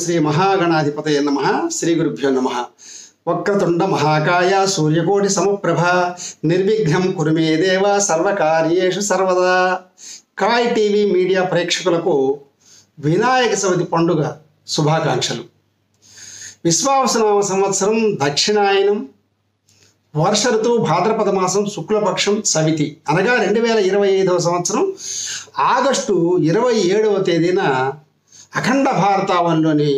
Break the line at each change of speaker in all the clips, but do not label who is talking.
శ్రీ మహాగణాధిపతయ నమః. శ్రీ గురుభ్యో నమః. వక్రతుండ మహాకాయ సూర్యకోటి సమప్రభ నిర్విఘ్నం కురు మే దేవ సర్వకార్యేషు సర్వదా. కాయ్ టీవీ మీడియా ప్రేక్షకులకు వినాయక చవితి పండుగ శుభాకాంక్షలు. విశ్వావసనామ సంవత్సరం దక్షిణాయనం, వర్ష ఋతువు భాద్రపద మాసం శుక్లపక్షం సవితి అనగా 2025వ సంవత్సరం ఆగస్టు 27వ తేదీన అఖండ భారతావనిలోని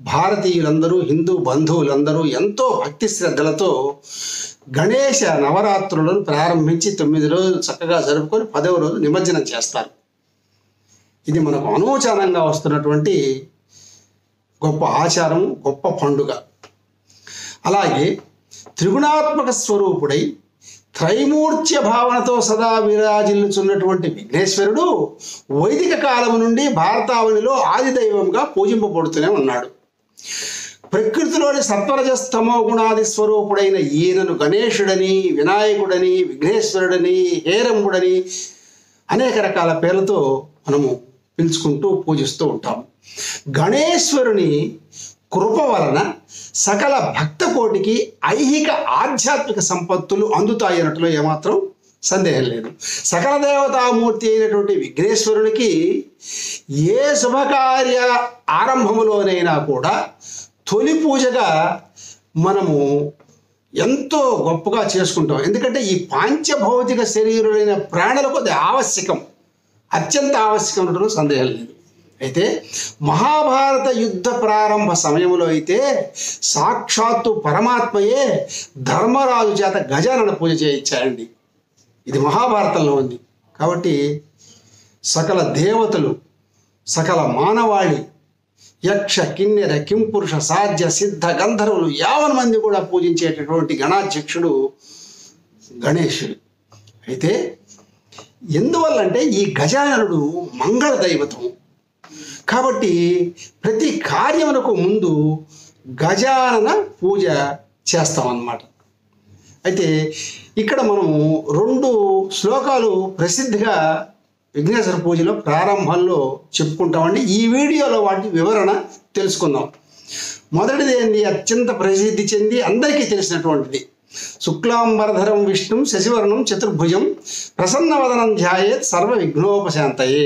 భారతీయులందరూ, హిందూ బంధువులందరూ ఎంతో భక్తి శ్రద్ధలతో గణేష నవరాత్రులను ప్రారంభించి 9 రోజులు చక్కగా జరుపుకొని 10వ రోజు నిమజ్జనం చేస్తారు. ఇది మనకు అనూచానంగా వస్తున్నటువంటి గొప్ప ఆచారం, గొప్ప పండుగ. అలాగే త్రిగుణాత్మక స్వరూపుడై త్రైమూర్త్య భావనతో సదా విరాజిల్లుచున్నటువంటి విఘ్నేశ్వరుడు వైదిక కాలం నుండి భారతావనిలో ఆదిదైవంగా పూజింపబడుతూనే ఉన్నాడు. ప్రకృతిలోని సత్వరజస్తమో గుణాది స్వరూపుడైన ఈయనను గణేశుడని, వినాయకుడని, విఘ్నేశ్వరుడని, హేరంబుడని అనేక రకాల పేర్లతో మనము పిలుచుకుంటూ పూజిస్తూ ఉంటాం. గణేశ్వరుని కృప వలన సకల భక్త కోటికి ఐహిక ఆధ్యాత్మిక సంపత్తులు అందుతాయనట్లో ఏమాత్రం సందేహం లేదు. సకల దేవతామూర్తి అయినటువంటి విఘ్నేశ్వరునికి ఏ శుభకార్య ఆరంభములోనైనా కూడా తొలి పూజగా మనము ఎంతో గొప్పగా చేసుకుంటాం. ఎందుకంటే ఈ పాంచభౌతిక శరీరులైన ప్రాణులకు అది ఆవశ్యకం, అత్యంత ఆవశ్యకం ఉండటంలో సందేహం లేదు. అయితే మహాభారత యుద్ధ ప్రారంభ సమయంలో అయితే సాక్షాత్తు పరమాత్మయే ధర్మరాజు చేత గజానన పూజ చేయించాడండి. ఇది మహాభారతంలో ఉంది. కాబట్టి సకల దేవతలు, సకల మానవాళి, యక్ష, కిన్నెర, కింపురుష, సాధ్య, సిద్ధ, గంధర్వులు 50 మంది కూడా పూజించేటటువంటి గణాధ్యక్షుడు గణేశుడు. అయితే ఎందువల్లంటే ఈ గజాననుడు మంగళ దైవతం కాబట్టి ప్రతి కార్యమునకు ముందు గజానన పూజ చేస్తామన్నమాట. అయితే ఇక్కడ మనము 2 శ్లోకాలు ప్రసిద్ధిగా విఘ్నేశ్వర పూజలో ప్రారంభంలో చెప్పుకుంటామండి. ఈ వీడియోలో వాటి వివరణ తెలుసుకుందాం. మొదటిది ఏంది, అత్యంత ప్రసిద్ధి చెంది అందరికీ తెలిసినటువంటిది. శుక్లాంబరధరం విష్ణుం శశివర్ణం చతుర్భుజం ప్రసన్నవదనం ధ్యాయేత్ సర్వ విఘ్నోపశాంతయే.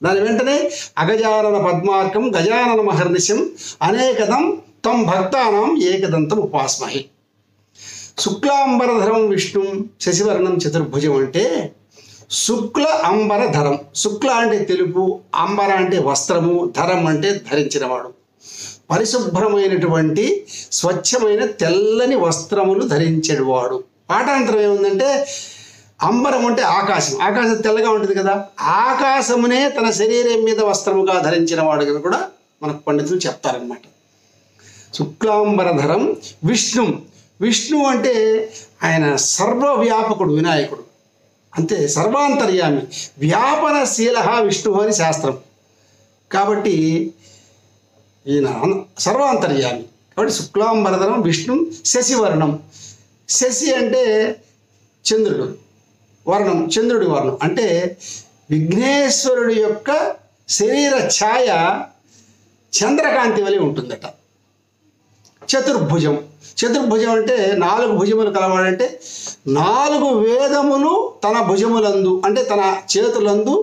దాని వెంటనే అగజానన పద్మార్కం గజానన మహర్నిశం అనేకదం తం భక్తానాం ఏకదంతం ఉపాస్మహే. శుక్లాంబరధరం విష్ణుం శశివర్ణం చతుర్భుజం అంటే శుక్ల అంబరధరం. శుక్ల అంటే తెలుపు, అంబర అంటే వస్త్రము, ధరం అంటే ధరించినవాడు. పరిశుభ్రమైనటువంటి స్వచ్ఛమైన తెల్లని వస్త్రములు ధరించేవాడు. పాఠాంతరం ఏముందంటే అంబరం అంటే ఆకాశం. ఆకాశం తెల్లగా ఉంటుంది కదా, ఆకాశమునే తన శరీరం మీద వస్త్రముగా ధరించిన వాడు కూడా మనకు పండితులు చెప్తారనమాట. శుక్లాంబరధరం విష్ణు. విష్ణు అంటే ఆయన సర్వవ్యాపకుడు, వినాయకుడు అంతే, సర్వాంతర్యామి. వ్యాపనశీల విష్ణు అని శాస్త్రం. కాబట్టి ఈయన సర్వాంతర్యామి. కాబట్టి శుక్లాంబరధరం విష్ణు శశివర్ణం. శశి అంటే చంద్రుడు, వర్ణం చంద్రుడి వర్ణం. అంటే విఘ్నేశ్వరుడి యొక్క శరీర ఛాయ చంద్రకాంతి వలె ఉంటుందట. చతుర్భుజం. చతుర్భుజం అంటే 4 భుజములు కలవాడంటే 4 వేదములు తన భుజములందు అంటే తన చేతులందు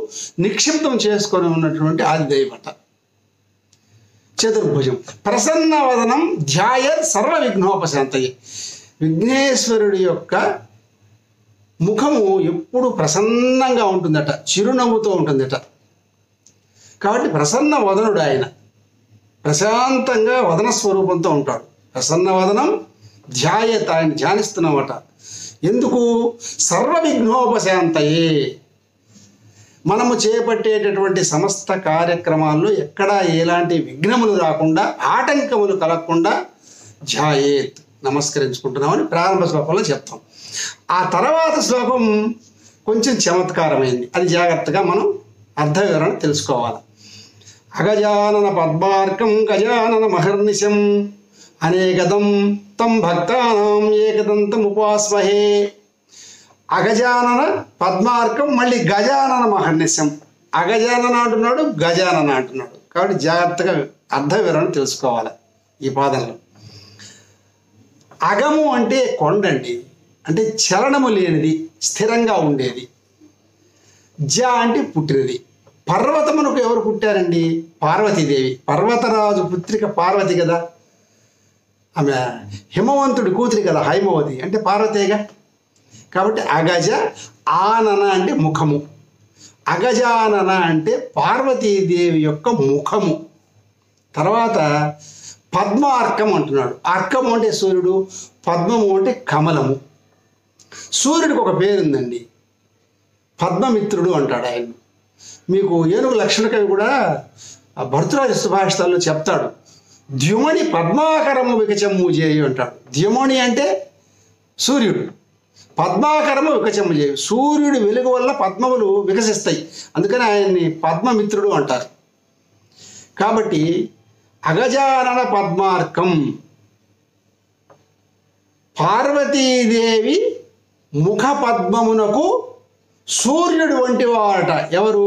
నిక్షిప్తం చేసుకొని ఉన్నటువంటి ఆదిదైవత చతుర్భుజం. ప్రసన్నవదనం ధ్యాయేత్ సర్వ విఘ్నోపశాంతయే. విఘ్నేశ్వరుడి యొక్క ముఖము ఎప్పుడు ప్రసన్నంగా ఉంటుందట, చిరునవ్వుతో ఉంటుందట. కాబట్టి ప్రసన్న వదనుడు ఆయన, ప్రశాంతంగా వదన స్వరూపంతో ఉంటాడు. ప్రసన్న వదనం ధ్యాయేత్, ఆయన ధ్యానిస్తున్నామట. ఎందుకు? సర్వ విఘ్నోపశాంతయే. మనము చేపట్టేటటువంటి సమస్త కార్యక్రమాల్లో ఎక్కడా ఎలాంటి విఘ్నములు రాకుండా, ఆటంకములు కలగకుండా ధ్యాయేత్ నమస్కరించుకుంటున్నామని ప్రారంభ శ్లోకంలో చెప్తాం. ఆ తర్వాత శ్లోకం కొంచెం చమత్కారమైంది, అది జాగ్రత్తగా మనం అర్థ వివరణ తెలుసుకోవాలి. అగజానన పద్మార్కం గజానన మహర్నిశం అనేకదం తం భక్తానాం ఏకదంతం ఉపాస్మహే. అగజానన పద్మార్కం, మళ్ళీ గజానన మహర్నిశం. అగజానన అంటున్నాడు, గజానన అంటున్నాడు. కాబట్టి జాగ్రత్తగా అర్థ వివరణ తెలుసుకోవాలి ఈ పాదంలో. అగము అంటే కొండండి, అంటే చలనము లేనిది, స్థిరంగా ఉండేది. జ అంటే పుట్టినది. పర్వతమునకు ఎవరు పుట్టారండి? పార్వతీదేవి. పర్వతరాజు పుత్రిక పార్వతి కదా, ఆమె హిమవంతుడి కూతురి కదా హైమవతి, అంటే పార్వతేగా. కాబట్టి అగజ ఆనన అంటే ముఖము, అగజానన అంటే పార్వతీదేవి యొక్క ముఖము. తర్వాత పద్మార్కం అంటున్నాడు. అర్కము అంటే సూర్యుడు, పద్మము అంటే కమలము. సూర్యుడికి ఒక పేరుందండి, పద్మమిత్రుడు అంటాడు ఆయన. మీకు ఏనుగు లక్షణకవి కూడా భర్తృరాజ సుభాషితాల్లో చెప్తాడు, ద్యుమణి పద్మాకరము వికచమ్ము చేయు అంటాడు. ద్యుమణి అంటే సూర్యుడు, పద్మాకరము వికచమ్ము చేయు. సూర్యుడి వెలుగు వల్ల పద్మములు వికసిస్తాయి, అందుకని ఆయన్ని పద్మమిత్రుడు అంటారు. కాబట్టి అగజానన పద్మార్కం, పార్వతీదేవి ముఖ పద్మమునకు సూర్యుడు వంటి వాట. ఎవరు?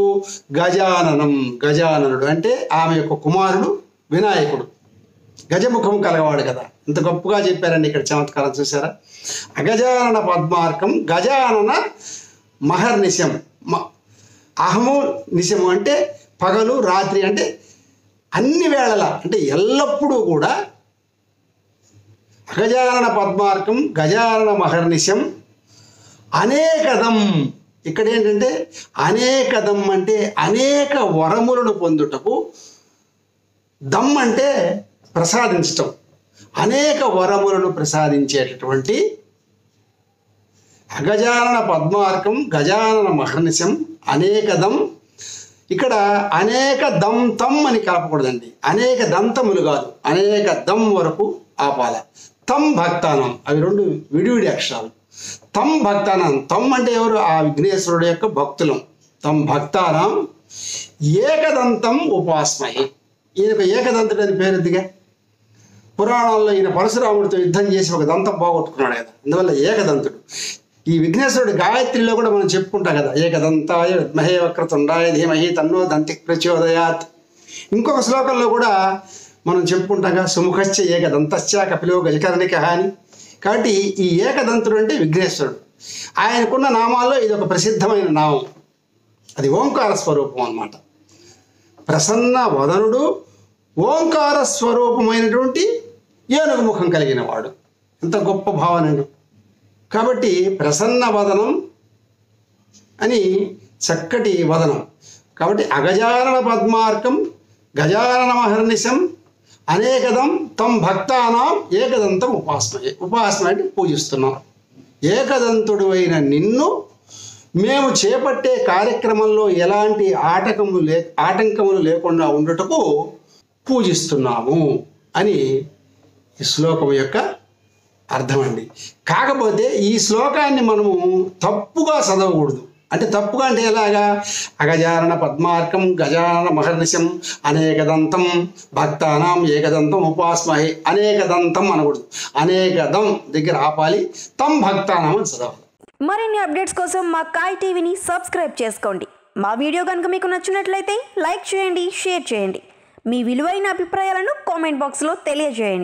గజాననం. గజాననుడు అంటే ఆమె యొక్క కుమారుడు వినాయకుడు, గజముఖం కలగవాడు కదా. ఇంత గొప్పగా చెప్పారండి ఇక్కడ, చమత్కారం చూసారా? అగజానన పద్మార్కం గజానన మహర్నిశం. అహము నిశము అంటే పగలు రాత్రి, అంటే అన్ని వేళలా, అంటే ఎల్లప్పుడూ కూడా. అగజానన పద్మార్కం గజానన మహర్నిశం అనేకదం. ఇక్కడ ఏంటంటే అనేకదం అంటే అనేక వరములను పొందుటకు, దమ్ అంటే ప్రసాదించటం, అనేక వరములను ప్రసాదించేటటువంటి అగజానన పద్మార్కం గజానన మహర్నిశం అనేకదం. ఇక్కడ అనేక దంతం అని కలపకూడదండి, అనేక దంతములు కాదు, అనేక దం వరకు ఆపాల. తం భక్తానం, అవి రెండు విడివిడి అక్షరాలు. తం భక్తానం, తం అంటే ఎవరు? ఆ విఘ్నేశ్వరుడు యొక్క భక్తులం. తం భక్తానం ఏకదంతం ఉపాస్మహే. ఈయనకు ఏకదంతుడు అని పేరుద్దిగా. పురాణాల్లో ఈయన పరశురాముడితో యుద్ధం చేసి ఒక దంతం పోగొట్టుకున్నాడు కదా, అందువల్ల ఏకదంతుడు. ఈ విఘ్నేశ్వరుడు గాయత్రిలో కూడా మనం చెప్పుకుంటాం కదా, ఏకదంతాయ విద్మహే వక్రతుండాయ ధీమహి తన్నో దంతి ప్రచోదయాత్. ఇంకొక శ్లోకంలో కూడా మనం చెప్పుకుంటాగా, సుముఖశ్చ ఏకదంతశ్చ కపిలో గజకర్ణిక అని. కాబట్టి ఈ ఏకదంతుడు అంటే విఘ్నేశ్వరుడు. ఆయనకున్న నామాల్లో ఇది ఒక ప్రసిద్ధమైన నామం, అది ఓంకార స్వరూపం అన్నమాట. ప్రసన్న వదనుడు, ఓంకార స్వరూపమైనటువంటి ఏనుగు ముఖం కలిగిన వాడు. ఎంత గొప్ప భావనండి. కాబట్టి ప్రసన్న వదనం అని చక్కటి వదనం. కాబట్టి అగజానన పద్మార్కం గజానన మహర్నిశం అనేకదం తం భక్తానాం ఏకదంతం ఉపాసన. ఉపాసన అంటే పూజిస్తున్నాం. ఏకదంతుడు అయిన నిన్ను మేము చేపట్టే కార్యక్రమంలో ఎలాంటి ఆటంకములు లేకుండా ఉండుటకు పూజిస్తున్నాము అని ఈ శ్లోకం యొక్క అర్థం అండి. కాకపోతే ఈ శ్లోకాన్ని మనము తప్పుగా చదవకూడదు. అంటే తప్పుగా అంటే ఎలాగా? అగజానన పద్మార్కం గజానన మహర్నిశం అనేకదంతం భక్తానాం ఏకదంతం ఉపాస్మహే. అనేకదంతం అనకూడదు, అనేకదం దగ్గర ఆపాలి, తం భక్తానాం అని చదవాలి.
మరిన్ని అప్డేట్స్ కోసం మా కాయ్ టీవీని సబ్స్క్రైబ్ చేసుకోండి. మా వీడియో కనుక మీకు నచ్చినట్లయితే లైక్ చేయండి, షేర్ చేయండి. మీ విలువైన అభిప్రాయాలను కామెంట్ బాక్స్లో తెలియజేయండి.